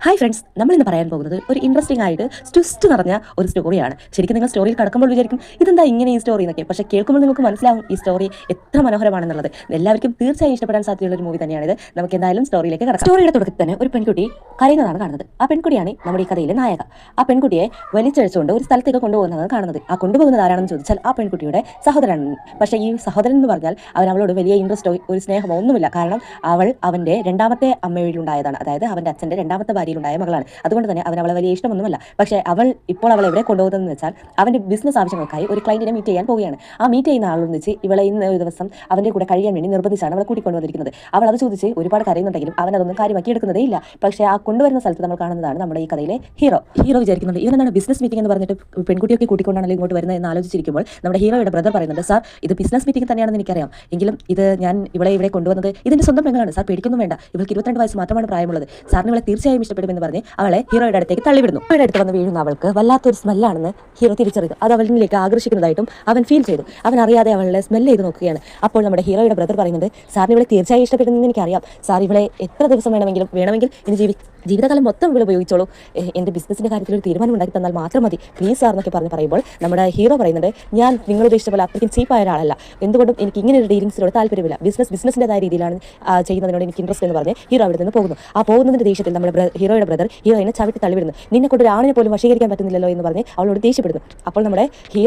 Hi friends, നമ്മൾ ഇന്ന് പറയാൻ പോകുന്നത് ഒരു ഇൻട്രസ്റ്റിംഗ് ആയിട്ട് ട്വിസ്റ്റ് നിറഞ്ഞ ഒരു സ്റ്റോറിയാണ്. ശരിക്കും നിങ്ങൾ സ്റ്റോറിയിൽ കടക്കുമ്പോൾ വിചാരിക്കും ഇതെന്താ ഇങ്ങനെ ഈ സ്റ്റോറി എന്നൊക്കെ. പക്ഷേ കേൾക്കുമ്പോൾ നിങ്ങൾക്ക് മനസ്സിലാവും ഈ സ്റ്റോറി എത്ര മനോഹരമാണെന്നുള്ളത്. എല്ലാവർക്കും തീർച്ചയായും ഇഷ്ടപ്പെടാൻ സാധ്യതയുള്ള ഒരു മൂവി തന്നെയാണിത്. നമുക്ക് എന്തായാലും സ്റ്റോറിയിലേക്ക് കടക്കാം. സ്റ്റോറിയുടെ തുടക്കത്തിൽ തന്നെ ഒരു പെൺകുട്ടി കരയുന്നതാണ് കാണുന്നത്. ആ പെൺകുട്ടിയാണ് നമ്മുടെ ഈ കഥയിലെ നായക. ആ പെൺകുട്ടിയെ വലിച്ചഴിച്ചുകൊണ്ട് ഒരു സ്ഥലത്തേക്ക് കൊണ്ടുപോകുന്നതാണ് കാണുന്നത്. ആ കൊണ്ടുപോകുന്നത് ആരാണെന്ന് ചോദിച്ചാൽ ആ പെൺകുട്ടിയുടെ സഹോദരനാണ്. പക്ഷേ ഈ സഹോദരൻ എന്ന് പറഞ്ഞാൽ അവളോട് വലിയ ഇൻട്രസ്റ്റോ ഒരു സ്നേഹമോ ഒന്നുമില്ല. കാരണം അവൾ അവൻ്റെ രണ്ടാമത്തെ അമ്മയിലുണ്ടായതാണ്. അതായത് അവൻ്റെ അച്ഛൻ്റെ രണ്ടാമത്തെ ഭാര്യയിലുണ്ടായ മകളാണ്. അതുകൊണ്ട് തന്നെ അവളെ വലിയ ഇഷ്ടമൊന്നുമല്ല. പക്ഷേ ഇപ്പോൾ അവൾ എവിടെ കൊണ്ടുപോകുന്നതെന്ന് വെച്ചാൽ അവൻ്റെ ബിസിനസ് ആവശ്യങ്ങൾക്കായി ഒരു ക്ലയന്റിനെ മീറ്റ് ചെയ്യാൻ പോവുകയാണ്. ആ മീറ്റ് ചെയ്യുന്ന ആളൊന്നിച്ച് ഇവളെ ഇന്ന് ഒരു ദിവസം അവൻ്റെ കൂടെ കഴിയാൻ വേണ്ടി നിർബന്ധിച്ചാണ് അവളെ കൂട്ടിക്കൊണ്ടുവന്നിരിക്കുന്നത്. അവൾ അത് ചോദിച്ച് ഒരുപാട് കരയുന്നുണ്ടെങ്കിലും അവൻ അതൊന്നും കാര്യമാക്കി എടുക്കുന്നതേ ഇല്ല. പക്ഷേ ആ കൊണ്ടുവരുന്ന സ്ഥലത്ത് നമ്മൾ കാണുന്നതാണ് നമ്മുടെ ഈ കഥയിലെ ഹീറോ വിചാരിക്കുന്നുണ്ട് ഇവനെന്താണ് ബിസിനസ് മീറ്റിംഗ് എന്ന് പറഞ്ഞിട്ട് പെൺകുട്ടിയൊക്കെ കൂട്ടിക്കൊണ്ടാണല്ലോ ഇങ്ങോട്ട് വരുന്നത് എന്ന് ആലോചിച്ചിരിക്കുമ്പോൾ നമ്മുടെ ഹീറോയുടെ ബ്രദർ പറയുന്നുണ്ട്, സാർ ഇത് ബിസിനസ് മീറ്റിംഗ് തന്നെയാണെന്ന് എനിക്കറിയാം, എങ്കിലും ഇത് ഞാൻ ഇവിടെ കൊണ്ടുവന്നത് ഇതിന്റെ സ്വന്തം പെങ്ങളാണ് സാർ, പേടിക്കൊന്നും വേണ്ട, ഇവൾക്ക് 22 വയസ്സ് മാത്രമാണ് പ്രായമുള്ളത്, സാറിന് ഇവളെ തീർച്ചയായും ഇഷ്ടപ്പെടുമെന്ന് പറഞ്ഞ് അവളെ ഹീറോയുടെ അടുത്തേക്ക് തള്ളിവിടുന്നു. ഹീറോയുടെ അടുത്ത് വന്ന് വീഴുന്ന അവൾക്ക് വല്ലാത്തൊരു സ്മെല്ലാണെന്ന് ഹീറോ തിരിച്ചറിയുന്നു. അത് അവളിലേക്ക് ആകർഷിക്കുന്നതായിട്ടും അവൻ ഫീൽ ചെയ്തു. അവൻ അറിയാതെ അവളെ സ്മെല്ല് ചെയ്ത് നോക്കുകയാണ്. അപ്പോൾ നമ്മുടെ ഹീറോയുടെ ബ്രദർ പറയുന്നത്, സാറിന് ഇവളെ തീർച്ചയായും ഇഷ്ടപ്പെടുന്നതെന്ന് എനിക്കറിയാം, സാർ ഇവളെ എത്ര ദിവസം വേണമെങ്കിൽ ഇനി ജീവിതകാലം മൊത്തം ഇവൾ ഉപയോഗിച്ചോളൂ, എൻ്റെ ബിസിനസ്സിൻ്റെ കാര്യത്തിൽ ഒരു തീരുമാനം ഉണ്ടാക്കി തന്നാൽ മാത്രം മതി, പ്ലീസ് സാർ എന്നൊക്കെ പറയുമ്പോൾ നമ്മുടെ ഹീറോ പറയുന്നുണ്ട്, ഞാൻ നിങ്ങൾ ഉദ്ദേശിച്ച പോലെ അത്രയ്ക്കും ചീപ്പായ ഒരാളല്ല, എന്തുകൊണ്ടും എനിക്ക് ഇങ്ങനെ ഒരു ഡീലിങ്സിനോട് താല്പര്യമില്ല, ബിസിനസ്സിൻ്റെതായ രീതിയിലാണ് ചെയ്യുന്നതിനോട് എനിക്ക് ഇൻട്രസ്റ്റ് എന്ന് പറഞ്ഞ് ഹീറോ അവിടെ നിന്ന് പോകുന്നു. ആ പോകുന്നതിൻ്റെ ദേഷ്യത്തിൽ നമ്മുടെ ഹീറോയുടെ ബ്രദർ ഹീറോയിനെ ചവിട്ടി തള്ളിവിടുന്നു. നിന്നെ കൊണ്ട് ഒരു ആണിനെ പോലും വശീകരിക്കാൻ പറ്റുന്നില്ലല്ലോ എന്ന് പറഞ്ഞ് അവളോട് ദേഷ്യപ്പെടുന്നു. അപ്പോൾ നമ്മുടെ ഹീറോ